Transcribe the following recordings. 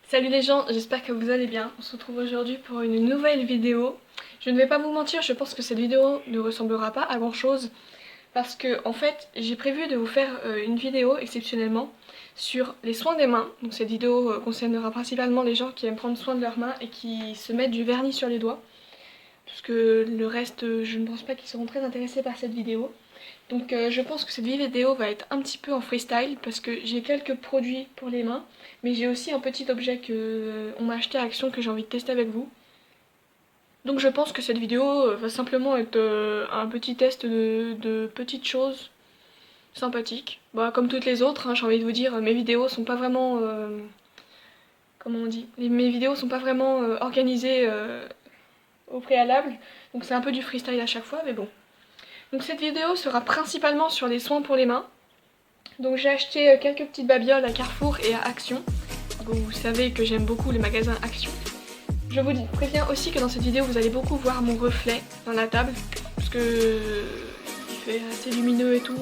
Salut les gens, j'espère que vous allez bien. On se retrouve aujourd'hui pour une nouvelle vidéo. Je ne vais pas vous mentir, je pense que cette vidéo ne ressemblera pas à grand chose. Parce que en fait, j'ai prévu de vous faire une vidéo exceptionnellement sur les soins des mains. Donc cette vidéo concernera principalement les gens qui aiment prendre soin de leurs mains et qui se mettent du vernis sur les doigts. Parce que le reste, je ne pense pas qu'ils seront très intéressés par cette vidéo. Donc je pense que cette vidéo va être un petit peu en freestyle parce que j'ai quelques produits pour les mains, mais j'ai aussi un petit objet que on m'a acheté à Action que j'ai envie de tester avec vous. Donc je pense que cette vidéo va simplement être un petit test de petites choses sympathiques. Bah, comme toutes les autres, hein, j'ai envie de vous dire, mes vidéos sont pas vraiment... comment on dit, mes vidéos sont pas vraiment organisées au préalable, donc c'est un peu du freestyle à chaque fois, mais bon. Donc cette vidéo sera principalement sur les soins pour les mains. Donc j'ai acheté quelques petites babioles à Carrefour et à Action. Vous savez que j'aime beaucoup les magasins Action. Je vous préviens aussi que dans cette vidéo vous allez beaucoup voir mon reflet dans la table. Parce que il fait assez lumineux et tout,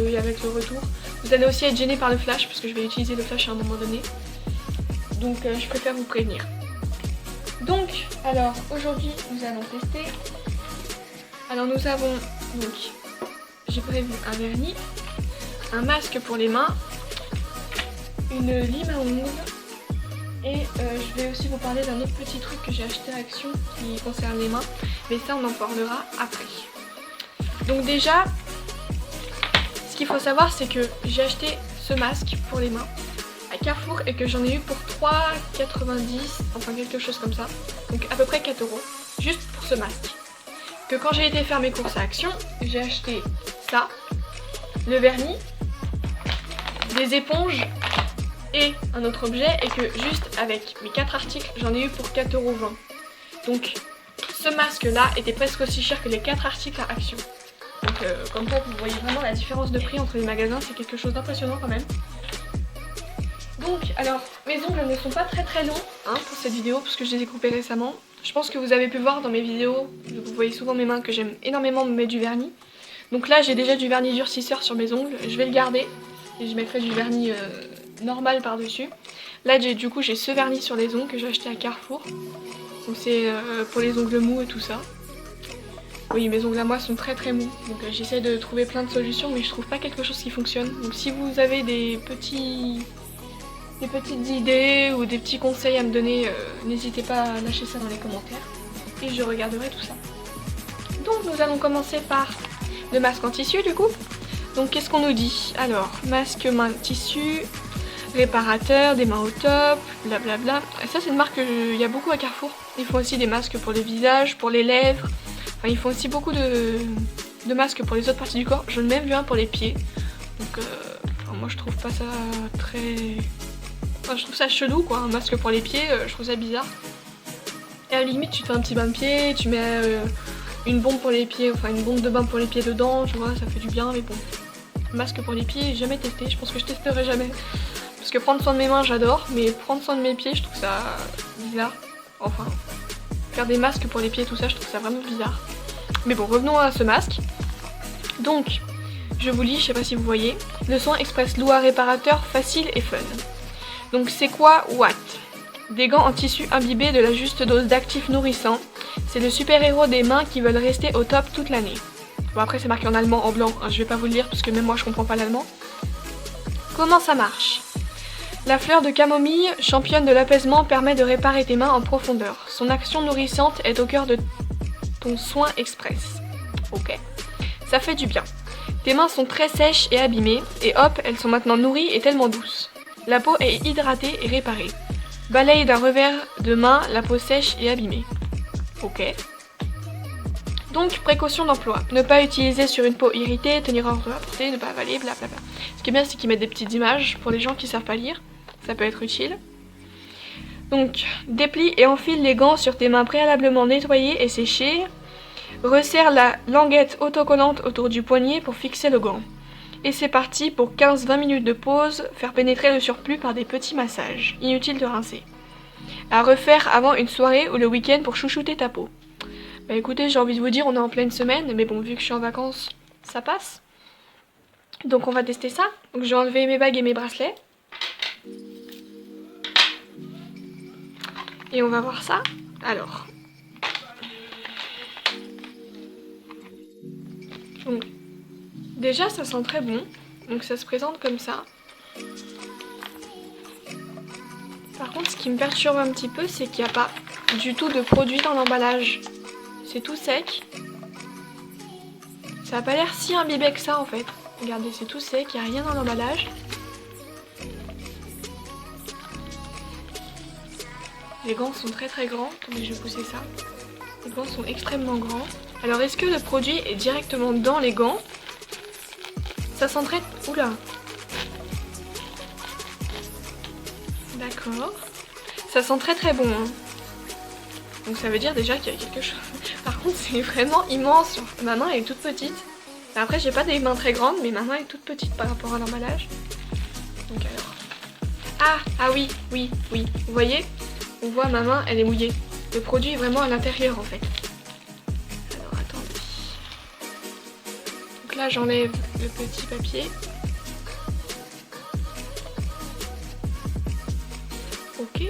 et avec le retour. Vous allez aussi être gêné par le flash parce que je vais utiliser le flash à un moment donné. Donc je préfère vous prévenir. Donc alors aujourd'hui nous allons tester. Alors nous avons donc, j'ai prévu un vernis, un masque pour les mains, une lime à ongles et je vais aussi vous parler d'un autre petit truc que j'ai acheté à Action qui concerne les mains, mais ça on en parlera après. Donc déjà, ce qu'il faut savoir c'est que j'ai acheté ce masque pour les mains à Carrefour et que j'en ai eu pour 3,90, enfin quelque chose comme ça, donc à peu près 4 €, juste pour ce masque. Que quand j'ai été faire mes courses à Action, j'ai acheté ça, le vernis, des éponges et un autre objet et que juste avec mes 4 articles, j'en ai eu pour 4,20 €. Donc ce masque là était presque aussi cher que les 4 articles à Action. Donc comme ça vous voyez vraiment la différence de prix entre les magasins, c'est quelque chose d'impressionnant quand même. Donc alors mes ongles ne sont pas très longs hein, pour cette vidéo parce que je les ai coupés récemment. Je pense que vous avez pu voir dans mes vidéos, vous voyez souvent mes mains que j'aime énormément me mettre du vernis. Donc là j'ai déjà du vernis durcisseur sur mes ongles, je vais le garder et je mettrai du vernis normal par dessus. Là du coup j'ai ce vernis sur les ongles que j'ai acheté à Carrefour. Donc c'est pour les ongles mous et tout ça. Oui mes ongles à moi sont très mous, donc j'essaie de trouver plein de solutions mais je trouve pas quelque chose qui fonctionne. Donc si vous avez des petites idées ou des petits conseils à me donner, n'hésitez pas à lâcher ça dans les commentaires et je regarderai tout ça. Donc nous allons commencer par le masque en tissu du coup. Donc qu'est-ce qu'on nous dit? Alors, masque main tissu, réparateur, des mains au top, blablabla. Et ça c'est une marque qu'il y a beaucoup à Carrefour. Ils font aussi des masques pour le visage, pour les lèvres. Enfin ils font aussi beaucoup de masques pour les autres parties du corps. J'en ai même vu un pour les pieds. Donc moi je trouve pas ça très... Enfin, je trouve ça chelou quoi, un masque pour les pieds, je trouve ça bizarre. Et à la limite tu te fais un petit bain de pied, tu mets une bombe pour les pieds, enfin une bombe de bain pour les pieds dedans, tu vois, ça fait du bien mais bon. Masque pour les pieds, j'ai jamais testé, je pense que je testerai jamais. Parce que prendre soin de mes mains j'adore, mais prendre soin de mes pieds je trouve ça bizarre. Enfin, faire des masques pour les pieds tout ça je trouve ça vraiment bizarre. Mais bon, revenons à ce masque. Donc, je vous lis, je sais pas si vous voyez, le soin express Loua réparateur facile et fun. Donc c'est quoi What? Des gants en tissu imbibés de la juste dose d'actifs nourrissants. C'est le super-héros des mains qui veulent rester au top toute l'année. Bon après c'est marqué en allemand, en blanc, hein, je vais pas vous le lire parce que même moi je comprends pas l'allemand. Comment ça marche? La fleur de camomille, championne de l'apaisement, permet de réparer tes mains en profondeur. Son action nourrissante est au cœur de ton soin express. Ok. Ça fait du bien. Tes mains sont très sèches et abîmées, et hop, elles sont maintenant nourries et tellement douces. La peau est hydratée et réparée. Balaye d'un revers de main la peau sèche et abîmée. Ok. Donc, précaution d'emploi. Ne pas utiliser sur une peau irritée, tenir hors de la portée, ne pas avaler, blablabla. Ce qui est bien, c'est qu'ils mettent des petites images pour les gens qui savent pas lire. Ça peut être utile. Donc, déplie et enfile les gants sur tes mains préalablement nettoyées et séchées. Resserre la languette autocollante autour du poignet pour fixer le gant. Et c'est parti pour 15-20 minutes de pause, faire pénétrer le surplus par des petits massages. Inutile de rincer. À refaire avant une soirée ou le week-end pour chouchouter ta peau. Bah écoutez, j'ai envie de vous dire, on est en pleine semaine, mais bon, vu que je suis en vacances, ça passe. Donc on va tester ça. Donc j'ai enlevé mes bagues et mes bracelets. Et on va voir ça. Alors. Donc, déjà ça sent très bon. Donc ça se présente comme ça. Par contre, ce qui me perturbe un petit peu, c'est qu'il n'y a pas du tout de produit dans l'emballage. C'est tout sec. Ça n'a pas l'air si imbibé que ça en fait. Regardez, c'est tout sec, il n'y a rien dans l'emballage. Les gants sont très très grands. Attendez, je vais pousser ça. Les gants sont extrêmement grands. Alors, est-ce que le produit est directement dans les gants? Ça sent très... Oula. D'accord. Ça sent très très bon. Hein. Donc ça veut dire déjà qu'il y a quelque chose. Par contre, c'est vraiment immense. Ma main elle est toute petite. Après, j'ai pas des mains très grandes, mais ma main est toute petite par rapport à l'emballage. Donc alors... Ah oui. Vous voyez? On voit ma main, elle est mouillée. Le produit est vraiment à l'intérieur en fait. Alors attendez. Donc là, j'enlève le petit papier. Ok.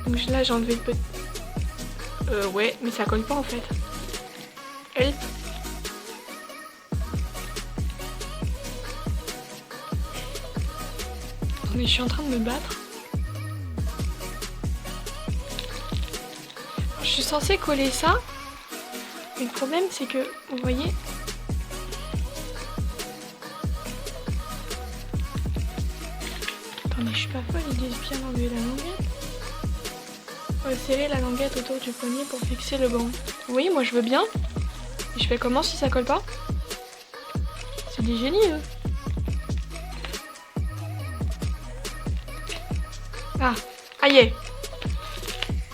Donc là, j'ai enlevé le petit... ouais, mais ça colle pas en fait. Help. Mais je suis en train de me battre. Je suis censée coller ça. Mais le problème c'est que, vous voyez... Attendez, je suis pas folle, ils disent bien enlever la languette. Serrer la languette autour du poignet pour fixer le gant. Oui, moi je veux bien. Et je fais comment si ça colle pas? C'est des génies eux. Ah, aïe.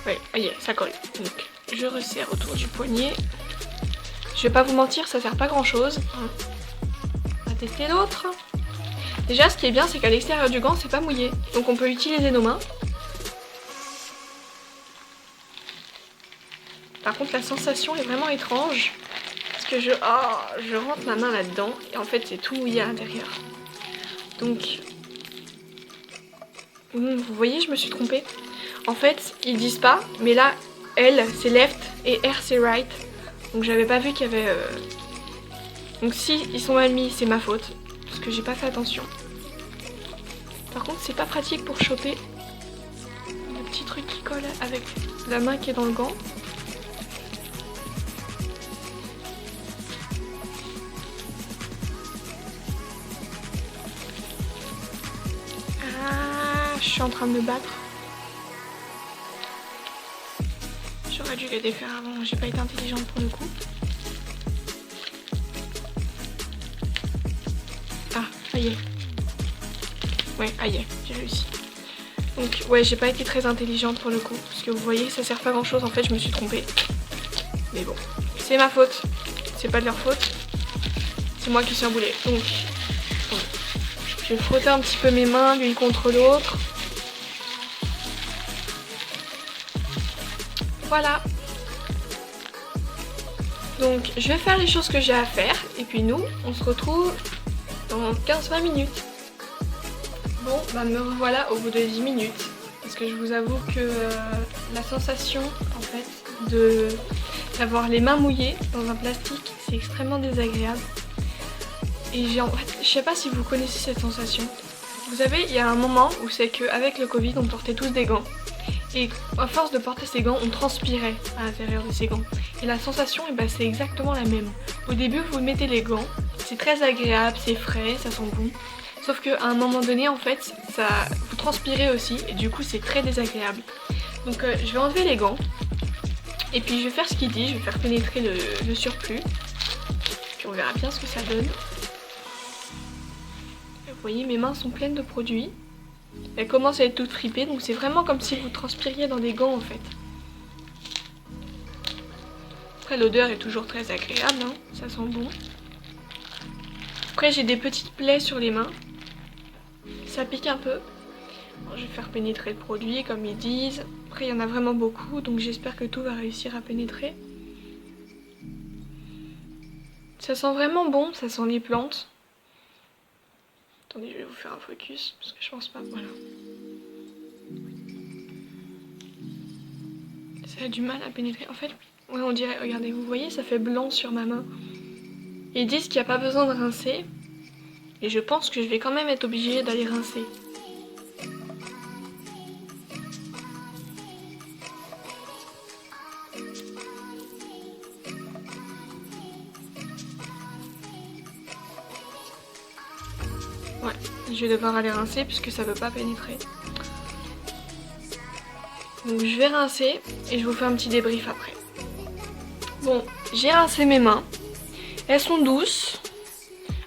Ouais, aïe, ça colle. Donc, je resserre autour du poignet. Je vais pas vous mentir, ça sert pas grand chose. On va tester l'autre. Déjà, ce qui est bien, c'est qu'à l'extérieur du gant, c'est pas mouillé. Donc on peut utiliser nos mains. Par contre, la sensation est vraiment étrange. Parce que je rentre ma main là-dedans. Et en fait, c'est tout mouillé à l'intérieur. Donc... vous voyez, je me suis trompée. En fait, ils disent pas, mais là, L c'est left et R c'est right. Donc j'avais pas vu qu'il y avait... Donc si ils sont mal mis, c'est ma faute. Parce que j'ai pas fait attention. Par contre, c'est pas pratique pour choper le petit truc qui colle avec la main qui est dans le gant. Ah, je suis en train de me battre. J'aurais dû les défaire avant, j'ai pas été intelligente pour le coup. Ah, aïe. Ouais, aïe, j'ai réussi. Donc ouais, j'ai pas été très intelligente pour le coup. Parce que vous voyez, ça sert pas grand chose, en fait je me suis trompée. Mais bon, c'est ma faute. C'est pas de leur faute. C'est moi qui suis emboulée. Donc, je vais frotter un petit peu mes mains l'une contre l'autre. Voilà. Donc je vais faire les choses que j'ai à faire. Et puis nous, on se retrouve dans 15-20 minutes. Bon, bah me revoilà au bout de 10 minutes. Parce que je vous avoue que la sensation en fait d'avoir les mains mouillées dans un plastique, c'est extrêmement désagréable. Et en fait, je sais pas si vous connaissez cette sensation. Vous savez, il y a un moment où c'est qu'avec le Covid, on portait tous des gants. Et à force de porter ces gants, on transpirait à l'intérieur de ces gants. Et la sensation, eh ben, c'est exactement la même. Au début, vous mettez les gants, c'est très agréable, c'est frais, ça sent bon. Sauf qu'à un moment donné, en fait, vous transpirez aussi, et du coup, c'est très désagréable. Donc je vais enlever les gants, et puis je vais faire ce qu'il dit, je vais faire pénétrer le surplus. Puis on verra bien ce que ça donne. Vous voyez, mes mains sont pleines de produits. Elles commencent à être toutes fripées, donc c'est vraiment comme si vous transpiriez dans des gants en fait. Après l'odeur est toujours très agréable, hein, ça sent bon. Après j'ai des petites plaies sur les mains. Ça pique un peu. Bon, je vais faire pénétrer le produit comme ils disent. Après il y en a vraiment beaucoup, donc j'espère que tout va réussir à pénétrer. Ça sent vraiment bon, ça sent les plantes. Attendez, je vais vous faire un focus, parce que je pense pas, voilà. Ça a du mal à pénétrer. En fait, ouais, on dirait, regardez, vous voyez, ça fait blanc sur ma main. Ils disent qu'il n'y a pas besoin de rincer. Et je pense que je vais quand même être obligée d'aller rincer. Ouais, je vais devoir aller rincer puisque ça veut pas pénétrer. Donc je vais rincer et je vous fais un petit débrief après. Bon, j'ai rincé mes mains. Elles sont douces.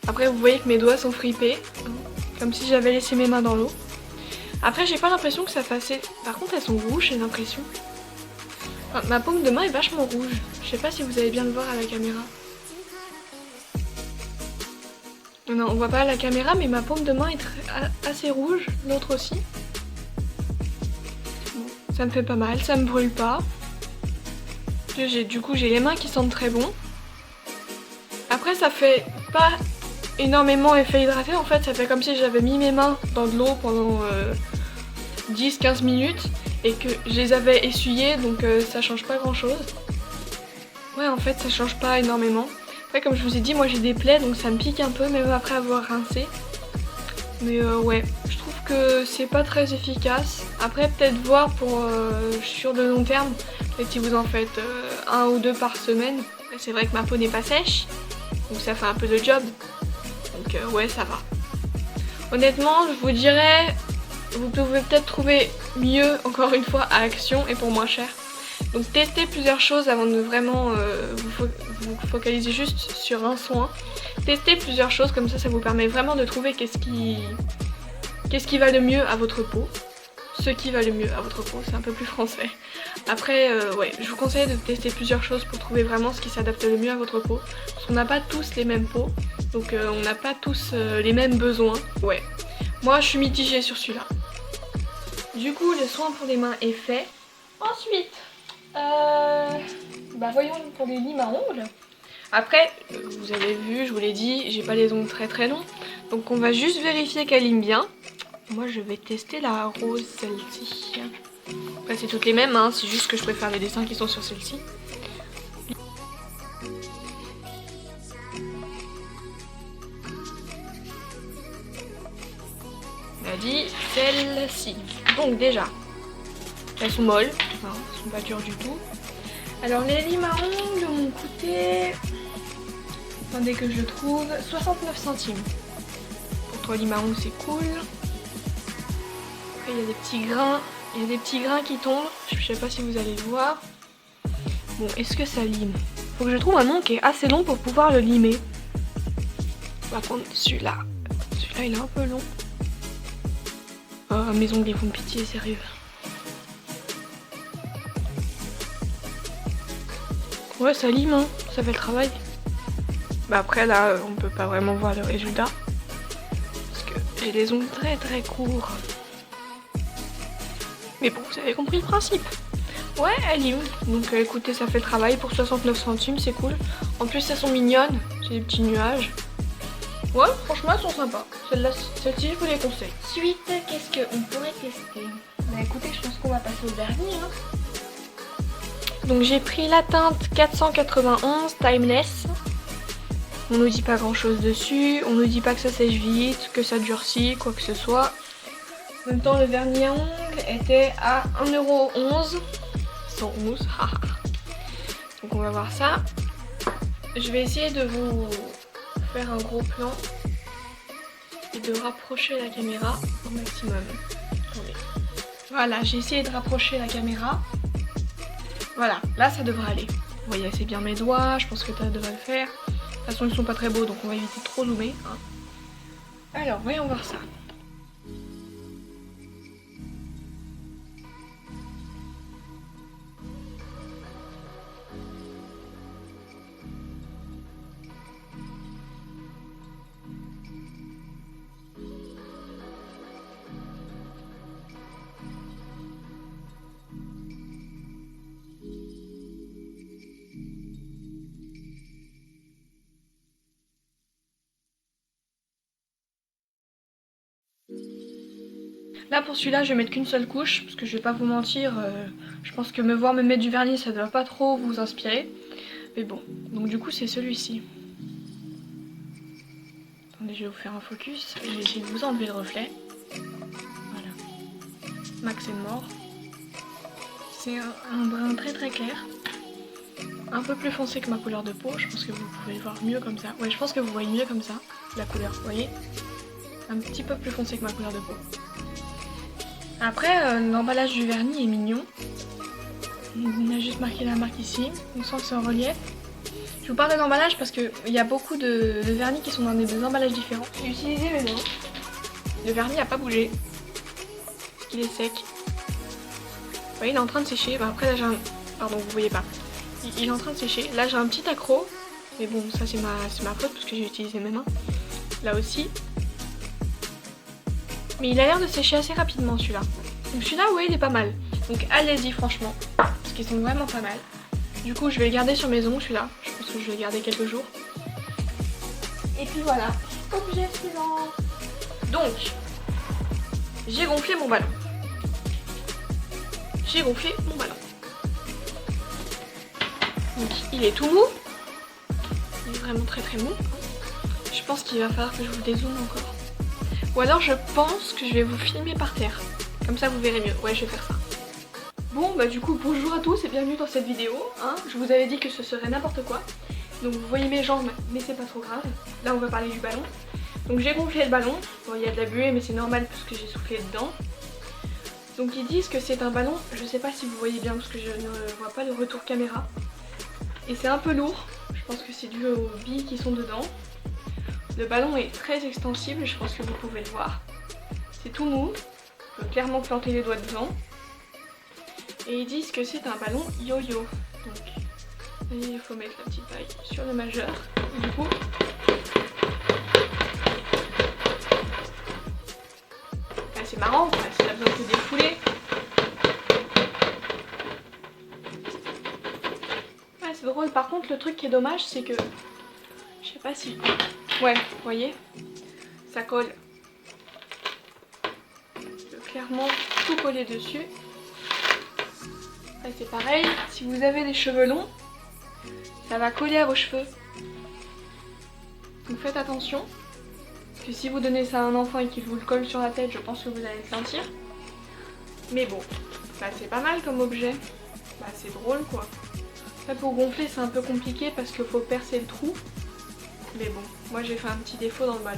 Après vous voyez que mes doigts sont fripés. Comme si j'avais laissé mes mains dans l'eau. Après j'ai pas l'impression que ça fasse... Par contre elles sont rouges, j'ai l'impression. Enfin, ma paume de main est vachement rouge. Je sais pas si vous allez bien le voir à la caméra. Non, on voit pas à la caméra, mais ma paume de main est assez rouge. L'autre aussi. Bon, ça me fait pas mal, ça me brûle pas. Du coup j'ai les mains qui sentent très bon. Après ça fait pas énormément effet hydraté, en fait ça fait comme si j'avais mis mes mains dans de l'eau pendant 10-15 minutes et que je les avais essuyées, donc ça change pas grand chose. Ouais, en fait ça change pas énormément. Après comme je vous ai dit, moi j'ai des plaies donc ça me pique un peu même après avoir rincé. Mais ouais, je trouve que c'est pas très efficace. Après peut-être voir pour sur le long terme, peut-être si vous en faites 1 ou 2 par semaine. C'est vrai que ma peau n'est pas sèche, donc ça fait un peu de job. Donc ouais, ça va. Honnêtement, je vous dirais, vous pouvez peut-être trouver mieux, encore une fois, à Action et pour moins cher. Donc testez plusieurs choses avant de vraiment vous focaliser juste sur un soin. Testez plusieurs choses, comme ça vous permet vraiment de trouver qu'est-ce qui va le mieux à votre peau. Ce qui va le mieux à votre peau, c'est un peu plus français. Après, ouais, je vous conseille de tester plusieurs choses pour trouver vraiment ce qui s'adapte le mieux à votre peau. Parce qu'on n'a pas tous les mêmes peaux, donc on n'a pas tous les mêmes besoins. Ouais, moi je suis mitigée sur celui-là. Du coup, le soin pour les mains est fait. Ensuite, bah voyons pour les limes à ongles. Après, vous avez vu, je vous l'ai dit, j'ai pas les ongles très très longs. Donc on va juste vérifier qu'elle lime bien. Moi je vais tester la rose, celle-ci. Après c'est toutes les mêmes, hein, c'est juste que je préfère les dessins qui sont sur celle-ci. On a dit celle-ci. Donc déjà, elles sont molles, hein, elles sont pas dures du tout. Alors les limes à ongles m'ont coûté... Attendez que je le trouve, 69 centimes. Pour 3 limes à ongles c'est cool. Après il y a des petits grains, qui tombent, je sais pas si vous allez le voir. Bon, est-ce que ça lime? Faut que je trouve un ongle qui est assez long pour pouvoir le limer. On va prendre celui-là. Celui-là il est un peu long. Oh, mes ongles ils font pitié, sérieux. Ouais, ça lime, hein, ça fait le travail. Bah après là, on peut pas vraiment voir le résultat. Parce que j'ai des ongles très très courts. Mais bon, vous avez compris le principe. Ouais, elle lime. Donc écoutez, ça fait le travail pour 69 centimes, c'est cool. En plus, elles sont mignonnes, c'est des petits nuages. Ouais, franchement, elles sont sympas. Celle-ci, je vous les conseille. Ensuite, qu'est-ce qu'on pourrait tester? Bah écoutez, je pense qu'on va passer au dernier. Hein. Donc j'ai pris la teinte 491 Timeless. On nous dit pas grand chose dessus, on nous dit pas que ça sèche vite, que ça durcit, quoi que ce soit. En même temps, le vernis à ongles était à 1,11 €. 111, haha. Donc on va voir ça. Je vais essayer de vous faire un gros plan et de rapprocher la caméra au maximum. Attendez. Voilà, j'ai essayé de rapprocher la caméra. Voilà, là ça devrait aller. Vous voyez assez bien mes doigts, je pense que ça devrait le faire. De toute façon ils sont pas très beaux donc on va éviter de trop zoomer. Hein. Alors voyons voir ça. Là pour celui-là je vais mettre qu'une seule couche parce que je vais pas vous mentir, je pense que me voir me mettre du vernis ça doit pas trop vous inspirer. Mais bon, donc du coup c'est celui-ci. Attendez, je vais vous faire un focus, je vais essayer de vous enlever le reflet. Voilà. Max est mort. C'est un brun très très clair. Un peu plus foncé que ma couleur de peau, je pense que vous pouvez voir mieux comme ça. Ouais, je pense que vous voyez mieux comme ça, la couleur, vous voyez? Un petit peu plus foncé que ma couleur de peau. Après, l'emballage du vernis est mignon. On a juste marqué la marque ici, on sent que c'est en relief. Je vous parle de l'emballage parce qu'il y a beaucoup de vernis qui sont dans des emballages différents. J'ai utilisé mes mains. Le vernis n'a pas bougé. Parce qu'il est sec. Vous voyez, il est en train de sécher. Bah, après, là j'ai un... Pardon, vous voyez pas. Il est en train de sécher. Là j'ai un petit accroc. Mais bon, ça c'est ma faute parce que j'ai utilisé mes mains. Là aussi. Mais il a l'air de sécher assez rapidement celui-là. Donc celui-là, ouais, il est pas mal. Donc allez-y franchement. Parce qu'ils sont vraiment pas mal. Du coup, je vais le garder sur mes ongles celui-là. Je pense que je vais le garder quelques jours. Et puis voilà. Objet suivant. Donc, j'ai gonflé mon ballon. J'ai gonflé mon ballon. Donc il est tout mou. Il est vraiment très très mou. Je pense qu'il va falloir que je vous dézoome encore. Ou alors je pense que je vais vous filmer par terre. Comme ça vous verrez mieux. Ouais, je vais faire ça. Bon bah du coup bonjour à tous et bienvenue dans cette vidéo. Hein. Je vous avais dit que ce serait n'importe quoi. Donc vous voyez mes jambes mais c'est pas trop grave. Là on va parler du ballon. Donc j'ai gonflé le ballon. Bon il y a de la buée mais c'est normal parce que j'ai soufflé dedans. Donc ils disent que c'est un ballon. Je sais pas si vous voyez bien parce que je ne vois pas le retour caméra. Et c'est un peu lourd. Je pense que c'est dû aux billes qui sont dedans. Le ballon est très extensible, je pense que vous pouvez le voir. C'est tout mou. On peut clairement planter les doigts dedans. Et ils disent que c'est un ballon yo-yo. Donc, il faut mettre la petite paille sur le majeur. Et du coup, c'est marrant, s'il a besoin de se défouler. Ouais, c'est drôle. Par contre, le truc qui est dommage, c'est que... Je sais pas si... Ouais, vous voyez, ça colle. Je peux clairement tout coller dessus. Là c'est pareil, si vous avez des cheveux longs, ça va coller à vos cheveux. Donc faites attention. Parce que si vous donnez ça à un enfant et qu'il vous le colle sur la tête, je pense que vous allez le sentir. Mais bon, bah, c'est pas mal comme objet. Bah, c'est drôle quoi. Là pour gonfler c'est un peu compliqué parce qu'il faut percer le trou. Mais bon, moi j'ai fait un petit défaut dans le ballon.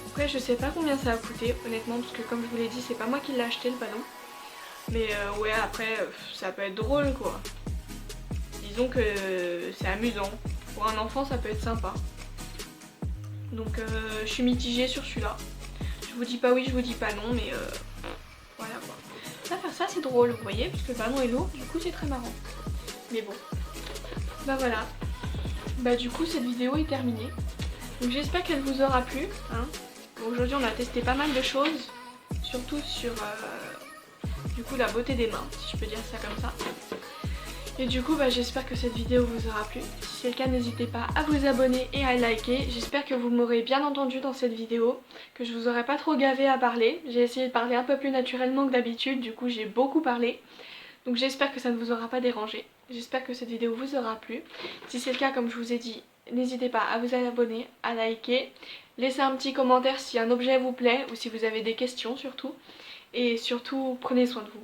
Après je sais pas combien ça a coûté honnêtement parce que comme je vous l'ai dit c'est pas moi qui l'ai acheté le ballon. Mais ouais après ça peut être drôle quoi. Disons que c'est amusant. Pour un enfant ça peut être sympa. Donc je suis mitigée sur celui-là. Je vous dis pas oui, je vous dis pas non mais voilà quoi. Ça faire ça c'est drôle vous voyez parce que le ballon est lourd du coup c'est très marrant. Mais bon. Bah voilà. Bah du coup cette vidéo est terminée. Donc j'espère qu'elle vous aura plu. Hein. Bon, aujourd'hui on a testé pas mal de choses. Surtout sur du coup la beauté des mains, si je peux dire ça comme ça. Et du coup bah, j'espère que cette vidéo vous aura plu. Si c'est le cas n'hésitez pas à vous abonner et à liker. J'espère que vous m'aurez bien entendu dans cette vidéo. Que je vous aurai pas trop gavé à parler. J'ai essayé de parler un peu plus naturellement que d'habitude. Du coup j'ai beaucoup parlé. Donc j'espère que ça ne vous aura pas dérangé. J'espère que cette vidéo vous aura plu. Si c'est le cas, comme je vous ai dit, n'hésitez pas à vous abonner, à liker. Laissez un petit commentaire si un objet vous plaît ou si vous avez des questions surtout. Et surtout, prenez soin de vous.